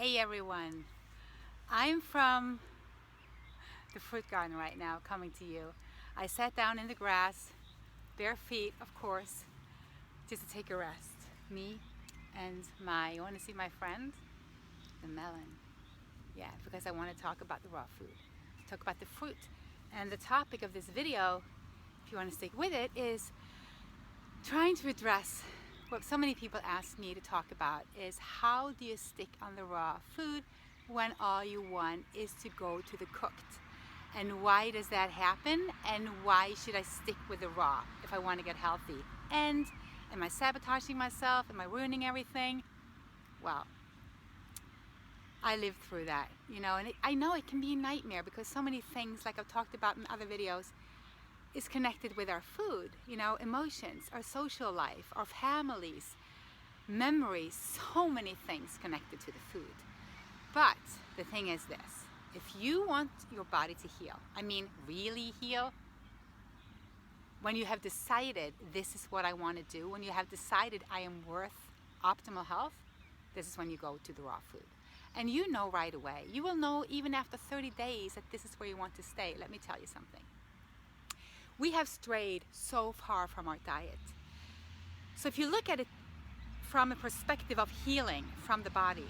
Hey everyone, I'm from the fruit garden right now coming to you. I sat down in the grass, bare feet of course, just to take a rest. Me and you want to see my friend? The melon. Yeah, because I want to talk about the raw food, talk about the fruit. And the topic of this video, if you want to stick with it, is trying to address what so many people ask me to talk about is how do you stick on the raw food when all you want is to go to the cooked? And why does that happen? And why should I stick with the raw if I want to get healthy? And am I sabotaging myself? Am I ruining everything? Well, I lived through that, and I know it can be a nightmare because so many things, like I've talked about in other videos, is connected with our food, emotions, our social life, our families, memories, so many things connected to the food. But the thing is this, if you want your body to heal, really heal, when you have decided this is what I want to do, when you have decided I am worth optimal health, this is when you go to the raw food. And you know right away, you will know even after 30 days that this is where you want to stay. Let me tell you something. We have strayed so far from our diet. So if you look at it from a perspective of healing from the body,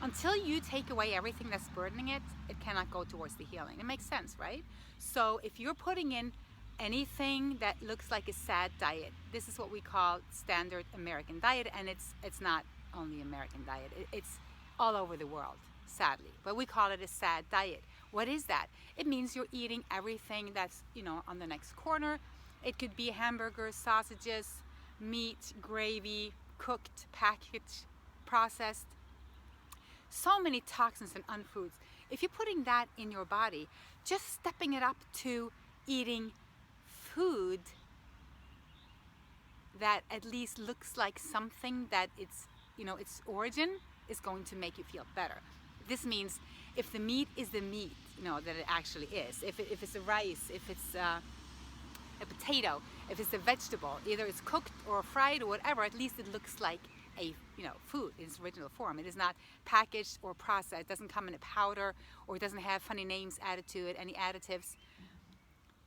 until you take away everything that's burdening it, it cannot go towards the healing. It makes sense, right? So if you're putting in anything that looks like a sad diet, this is what we call standard American diet, and it's not only American diet, it's all over the world, sadly. But we call it a sad diet. What is that? It means you're eating everything that's, on the next corner. It could be hamburgers, sausages, meat, gravy, cooked, packaged, processed. So many toxins and unfoods. If you're putting that in your body, just stepping it up to eating food that at least looks like something that its origin is going to make you feel better. This means if the meat is the meat, that it actually is. If it's a rice, if it's a potato, if it's a vegetable, either it's cooked or fried or whatever, at least it looks like a food in its original form. It is not packaged or processed. It doesn't come in a powder, or it doesn't have funny names added to it, any additives.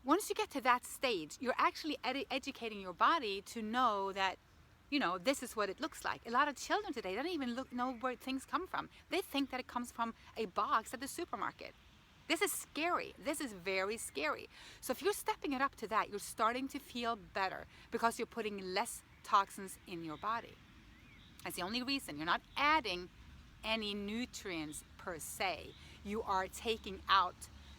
Once you get to that stage, you're actually educating your body to know that this is what it looks like. A lot of children today don't even know where things come from. They think that it comes from a box at the supermarket. This is scary. This is very scary. So if you're stepping it up to that, you're starting to feel better because you're putting less toxins in your body. That's the only reason. You're not adding any nutrients per se. You are taking out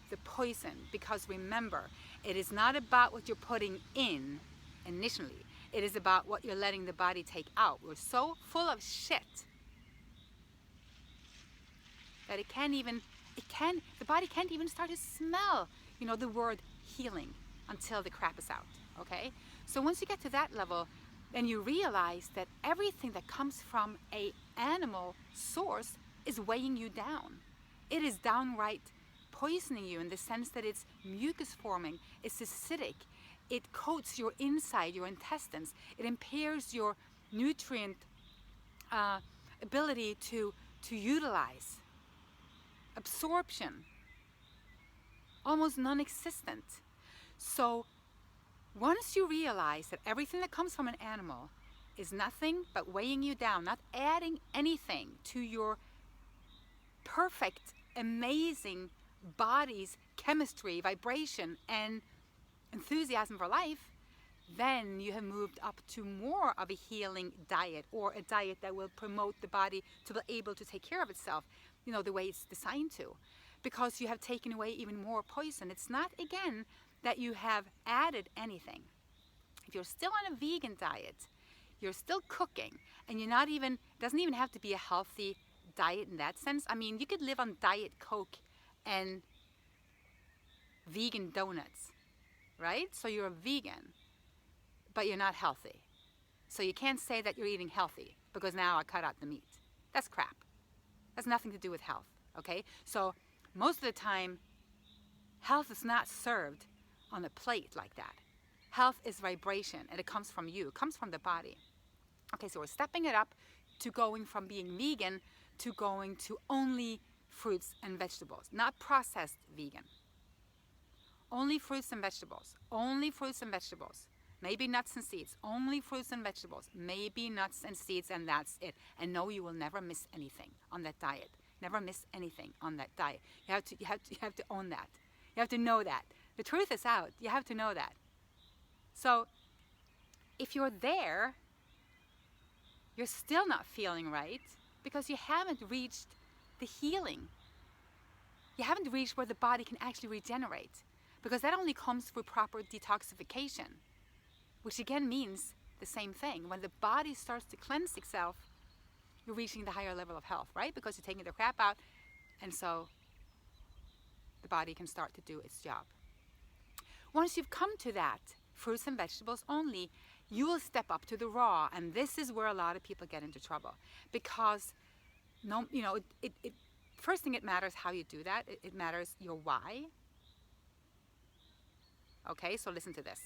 the poison, because remember, it is not about what you're putting in initially. It is about what you're letting the body take out. We're so full of shit that the body can't even start to smell, the word healing until the crap is out, okay? So once you get to that level, then you realize that everything that comes from an animal source is weighing you down. It is downright poisoning you in the sense that it's mucus forming, it's acidic, it coats your inside, your intestines. It impairs your nutrient ability to utilize. Absorption, almost non-existent. So once you realize that everything that comes from an animal is nothing but weighing you down, not adding anything to your perfect, amazing body's chemistry, vibration, and enthusiasm for life, then you have moved up to more of a healing diet, or a diet that will promote the body to be able to take care of itself, the way it's designed to, because you have taken away even more poison. It's not, again, that you have added anything. If you're still on a vegan diet, you're still cooking, and it doesn't even have to be a healthy diet in that sense. You could live on Diet Coke and vegan donuts, right? So you're a vegan, but you're not healthy. So you can't say that you're eating healthy because now I cut out the meat. That's crap. That's nothing to do with health, okay? So most of the time, health is not served on a plate like that. Health is vibration, and it comes from you. It comes from the body. Okay, so we're stepping it up to going from being vegan to going to only fruits and vegetables, not processed vegan. Only fruits and vegetables, only fruits and vegetables. Maybe nuts and seeds, only fruits and vegetables, maybe nuts and seeds, and that's it. And no, you will never miss anything on that diet. Never miss anything on that diet. You have to own that. You have to know that. The truth is out. You have to know that. So if you're there, you're still not feeling right because you haven't reached the healing. You haven't reached where the body can actually regenerate, because that only comes through proper detoxification, which again means the same thing. When the body starts to cleanse itself, you're reaching the higher level of health, right? Because you're taking the crap out, and so the body can start to do its job. Once you've come to that, fruits and vegetables only, you will step up to the raw, and this is where a lot of people get into trouble, because first thing, it matters how you do that. It matters your why. Okay, so listen to this.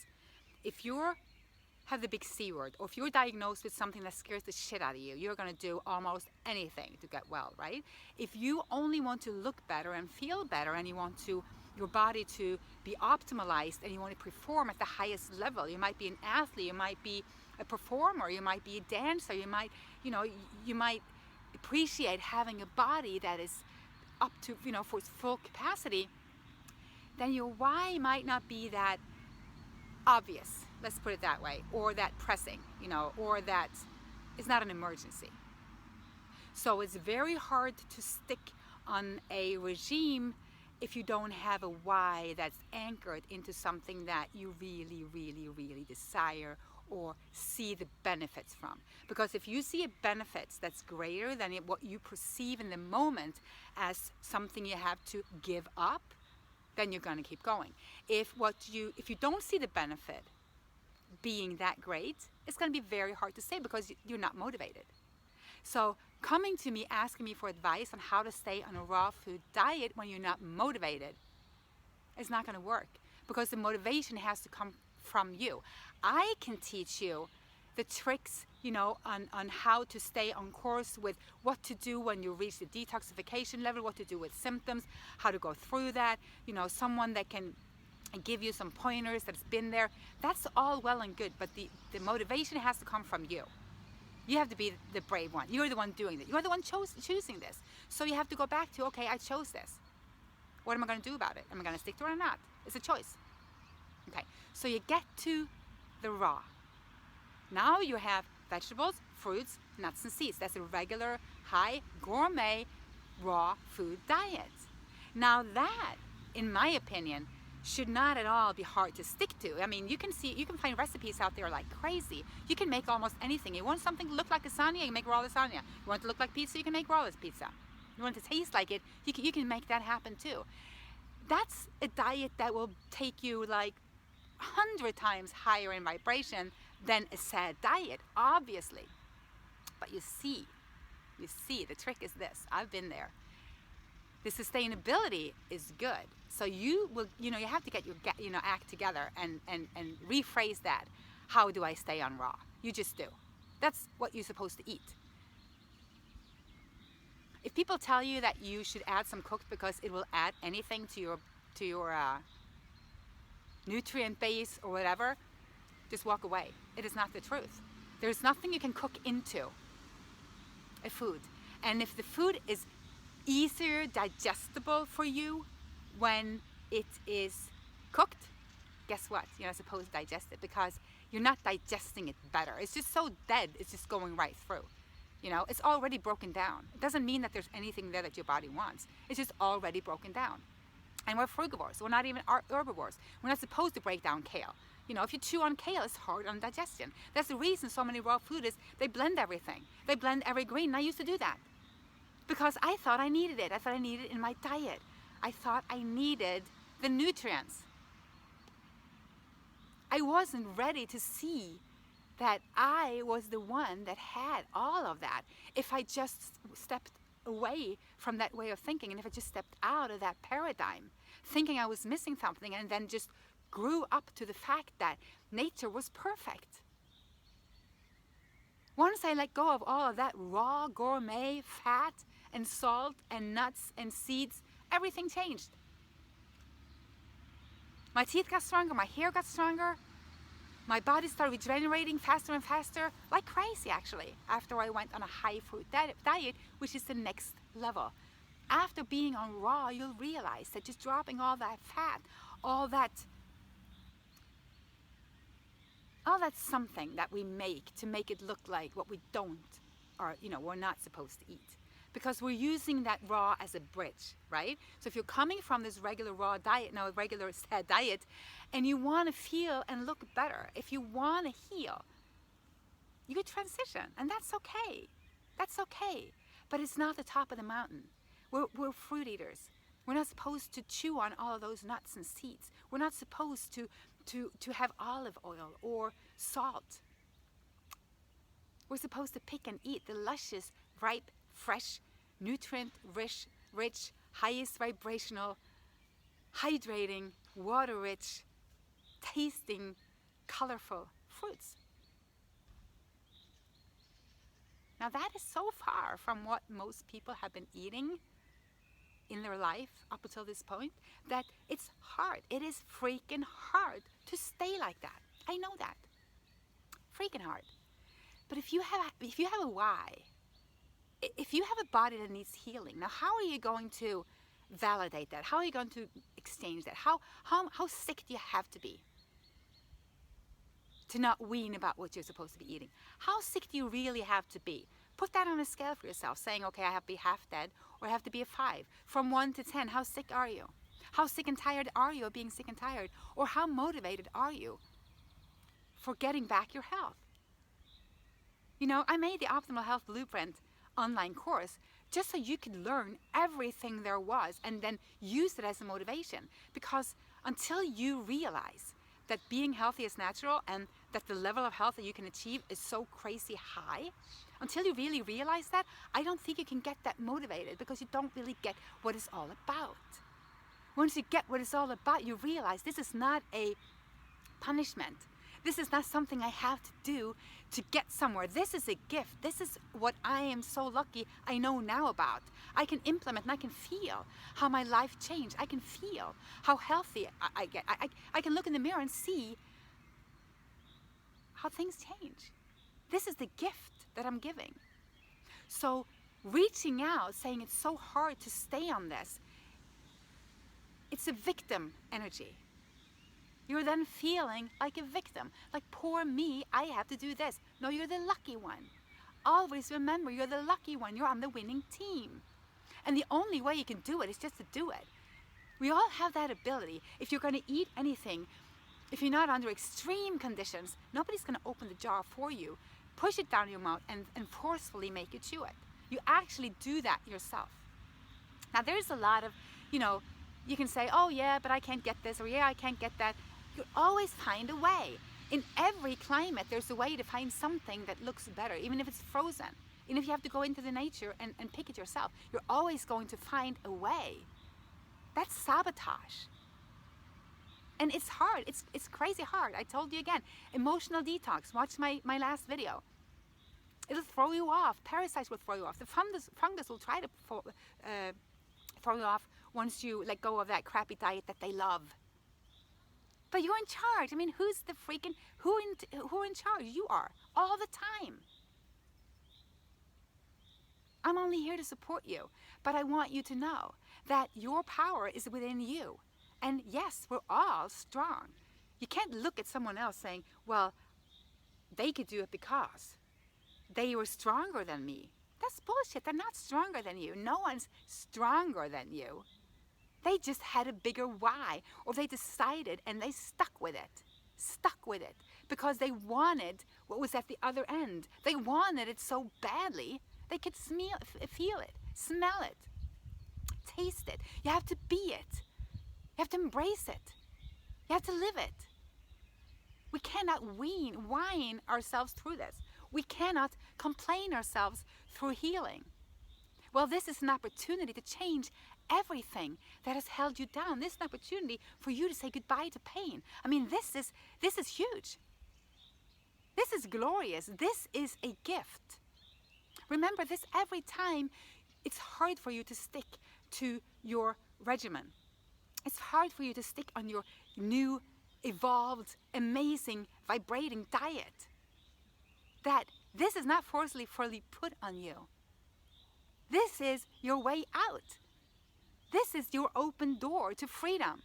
If you have the big C word, or if you're diagnosed with something that scares the shit out of you, you're going to do almost anything to get well, right? If you only want to look better and feel better, and you want your body to be optimized, and you want to perform at the highest level, you might be an athlete, you might be a performer, you might be a dancer, you might appreciate having a body that is up to, for its full capacity, then your why might not be that obvious, let's put it that way, or that pressing, or that it's not an emergency. So it's very hard to stick on a regime if you don't have a why that's anchored into something that you really, really, really desire or see the benefits from. Because if you see a benefits that's greater than what you perceive in the moment as something you have to give up, then you're going to keep going. If you don't see the benefit being that great, it's going to be very hard to say because you're not motivated. So coming to me, asking me for advice on how to stay on a raw food diet when you're not motivated is not going to work, because the motivation has to come from you. I can teach you the tricks, on how to stay on course with what to do when you reach the detoxification level, what to do with symptoms, how to go through that, someone that can give you some pointers that's been there. That's all well and good, but the motivation has to come from you. You have to be the brave one. You're the one doing it. You're the one choosing this. So you have to go back to, okay, I chose this. What am I going to do about it? Am I going to stick to it or not? It's a choice. Okay, so you get to the raw. Now you have vegetables, fruits, nuts, and seeds. That's a regular, high, gourmet, raw food diet. Now that, in my opinion, should not at all be hard to stick to. I mean, you can find recipes out there like crazy. You can make almost anything. You want something to look like lasagna, you make raw lasagna. You want it to look like pizza, you can make raw pizza. You want it to taste like it, you can make that happen too. That's a diet that will take you like 100 times higher in vibration than a sad diet, obviously. But you see, the trick is this. I've been there. The sustainability is good. So you will, you have to get your act together and rephrase that. How do I stay on raw? You just do. That's what you're supposed to eat. If people tell you that you should add some cooked because it will add anything to your nutrient base or whatever, just walk away. It is not the truth. There's nothing you can cook into a food. And if the food is easier digestible for you when it is cooked, guess what? You're not supposed to digest it because you're not digesting it better. It's just so dead, it's just going right through. It's already broken down. It doesn't mean that there's anything there that your body wants. It's just already broken down. And we're frugivores. We're not even herbivores. We're not supposed to break down kale. If you chew on kale, it's hard on digestion. That's the reason so many raw food is they blend everything. They blend every green. And I used to do that because I thought I needed it. I thought I needed it in my diet. I thought I needed the nutrients. I wasn't ready to see that I was the one that had all of that. If I just stepped away from that way of thinking, and if I just stepped out of that paradigm, thinking I was missing something, and then just grew up to the fact that nature was perfect. Once I let go of all of that raw gourmet fat and salt and nuts and seeds, everything changed. My teeth got stronger, my hair got stronger, my body started regenerating faster and faster, like crazy actually, after I went on a high fruit diet, which is the next level. After being on raw, you'll realize that just dropping all that fat, all that's something that we make to make it look like what we don't, or we're not supposed to eat. Because we're using that raw as a bridge, right? So if you're coming from this regular raw diet, now a regular sad diet, and you want to feel and look better, if you want to heal, you could transition, and that's okay. That's okay. But it's not the top of the mountain. We're fruit eaters. We're not supposed to chew on all of those nuts and seeds. We're not supposed to have olive oil or salt. We're supposed to pick and eat the luscious, ripe, fresh, nutrient-rich, highest vibrational, hydrating, water-rich, tasting, colorful fruits. Now that is so far from what most people have been eating in their life up until this point that it's hard. It is freaking hard to stay like that. I know that. Freaking hard. But if you have a why, if you have a body that needs healing, now how are you going to validate that? How are you going to exchange that? How sick do you have to be to not wean about what you're supposed to be eating? How sick do you really have to be? Put that on a scale for yourself, saying, okay, I have to be half dead, or I have to be a 5. From 1 to 10, how sick are you? How sick and tired are you of being sick and tired? Or how motivated are you for getting back your health? I made the Optimal Health Blueprint online course just so you could learn everything there was and then use it as a motivation. Because until you realize that being healthy is natural and that the level of health that you can achieve is so crazy high, until you really realize that, I don't think you can get that motivated, because you don't really get what it's all about. Once you get what it's all about, you realize this is not a punishment. This is not something I have to do to get somewhere. This is a gift. This is what I am so lucky I know now about. I can implement and I can feel how my life changed. I can feel how healthy I get. I can look in the mirror and see how things change. This is the gift that I'm giving. So reaching out, saying it's so hard to stay on this, it's a victim energy. You're then feeling like a victim, like poor me, I have to do this. No, you're the lucky one. Always remember, you're the lucky one. You're on the winning team. And the only way you can do it is just to do it. We all have that ability. If you're going to eat anything, if you're not under extreme conditions, nobody's going to open the jar for you, push it down your mouth, and forcefully make you chew it. You actually do that yourself. Now, there's a lot of, you can say, oh yeah, but I can't get this, or yeah, I can't get that. You always find a way. In every climate, there's a way to find something that looks better, even if it's frozen. Even if you have to go into the nature and pick it yourself, you're always going to find a way. That's sabotage. And it's hard. It's crazy hard. I told you again, emotional detox. Watch my last video. It'll throw you off. Parasites will throw you off. The fungus will try to throw you off once you let go of that crappy diet that they love. But you're in charge. I mean, who's the freaking, who in charge? You are, all the time. I'm only here to support you, but I want you to know that your power is within you. And yes, we're all strong. You can't look at someone else saying, well, they could do it because they were stronger than me. That's bullshit. They're not stronger than you. No one's stronger than you. They just had a bigger why, or they decided and they stuck with it because they wanted what was at the other end. They wanted it so badly they could feel it, smell it, taste it. You have to be it. You have to embrace it. You have to live it. We cannot whine ourselves through this. We cannot complain ourselves through healing. Well, this is an opportunity to change everything that has held you down. This is an opportunity for you to say goodbye to pain. I mean, this is huge. This is glorious. This is a gift. Remember this every time it's hard for you to stick to your regimen. It's hard for you to stick on your new, evolved, amazing, vibrating diet. That this is not forcefully put on you. This is your way out. This is your open door to freedom.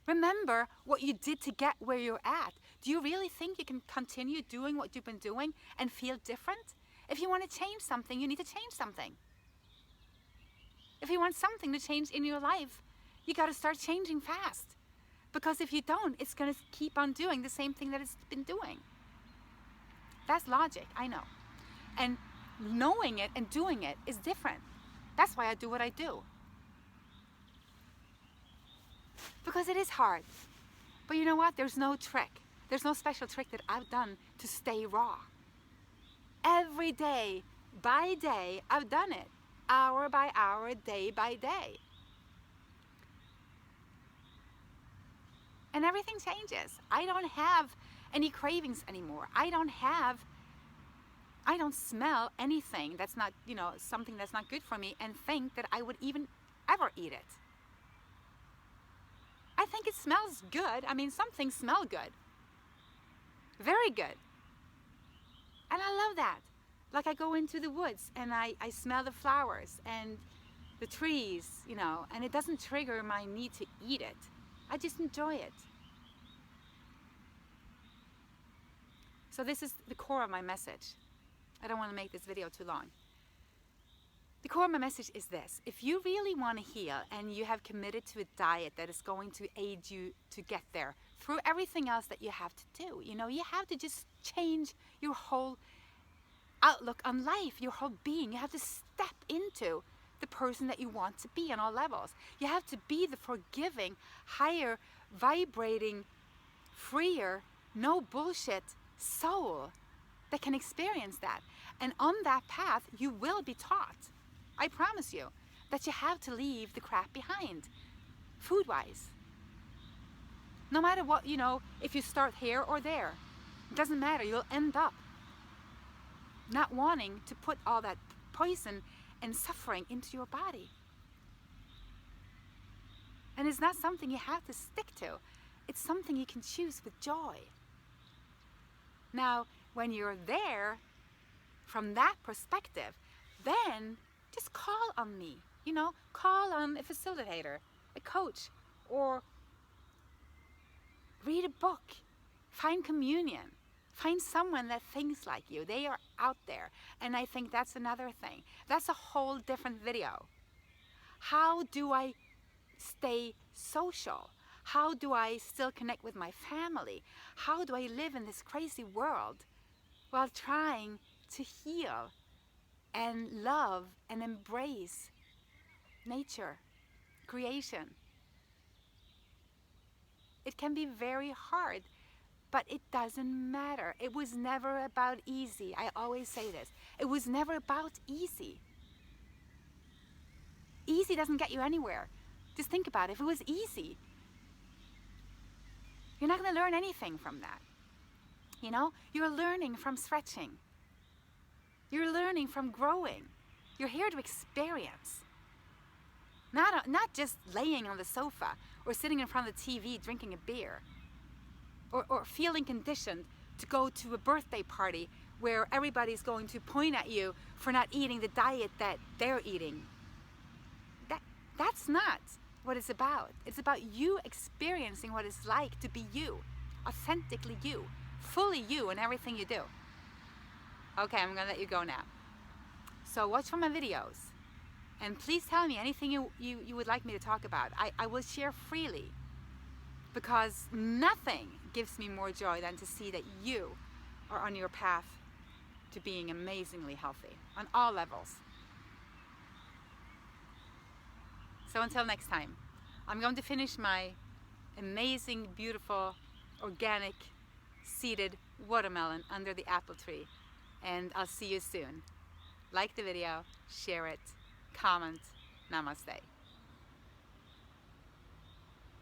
Remember what you did to get where you're at. Do you really think you can continue doing what you've been doing and feel different? If you want to change something, you need to change something. If you want something to change in your life, you got to start changing fast. Because if you don't, it's going to keep on doing the same thing that it's been doing. That's logic, I know. And knowing it and doing it is different. That's why I do what I do. Because it is hard. But you know what? There's no trick. There's no special trick that I've done to stay raw. Every day by day, I've done it. Hour by hour, day by day. And everything changes. I don't have any cravings anymore. I don't smell anything that's not, something that's not good for me and think that I would even ever eat it. I think it smells good. I mean, some things smell good. Very good. And I love that. Like I go into the woods and I smell the flowers and the trees, and it doesn't trigger my need to eat it. I just enjoy it. So this is the core of my message. I don't want to make this video too long. The core of my message is this. If you really want to heal and you have committed to a diet that is going to aid you to get there through everything else that you have to do, you have to just change your whole outlook on life, your whole being. You have to step into the person that you want to be on all levels. You have to be the forgiving, higher, vibrating, freer, no bullshit soul that can experience that. And on that path, you will be taught, I promise you, that you have to leave the crap behind, food-wise. No matter what, if you start here or there, it doesn't matter, you'll end up not wanting to put all that poison and suffering into your body. And it's not something you have to stick to. It's something you can choose with joy. Now, when you're there, from that perspective, then just call on me. Call on a facilitator, a coach, or read a book, find communion. Find someone that thinks like you. They are out there. And I think that's another thing. That's a whole different video. How do I stay social? How do I still connect with my family? How do I live in this crazy world while trying to heal and love and embrace nature, creation? It can be very hard. But it doesn't matter. It was never about easy. I always say this. It was never about easy. Easy doesn't get you anywhere. Just think about it. If it was easy, you're not going to learn anything from that. You're learning from stretching. You're learning from growing. You're here to experience. Not just laying on the sofa or sitting in front of the TV drinking a beer. Or feeling conditioned to go to a birthday party where everybody's going to point at you for not eating the diet that they're eating. That's not what it's about. It's about you experiencing what it's like to be you, authentically you, fully you in everything you do. Okay, I'm going to let you go now. So watch for my videos. And please tell me anything you would like me to talk about. I will share freely. Because nothing gives me more joy than to see that you are on your path to being amazingly healthy on all levels. So until next time, I'm going to finish my amazing, beautiful, organic, seeded watermelon under the apple tree. And I'll see you soon. Like the video, share it, comment. Namaste.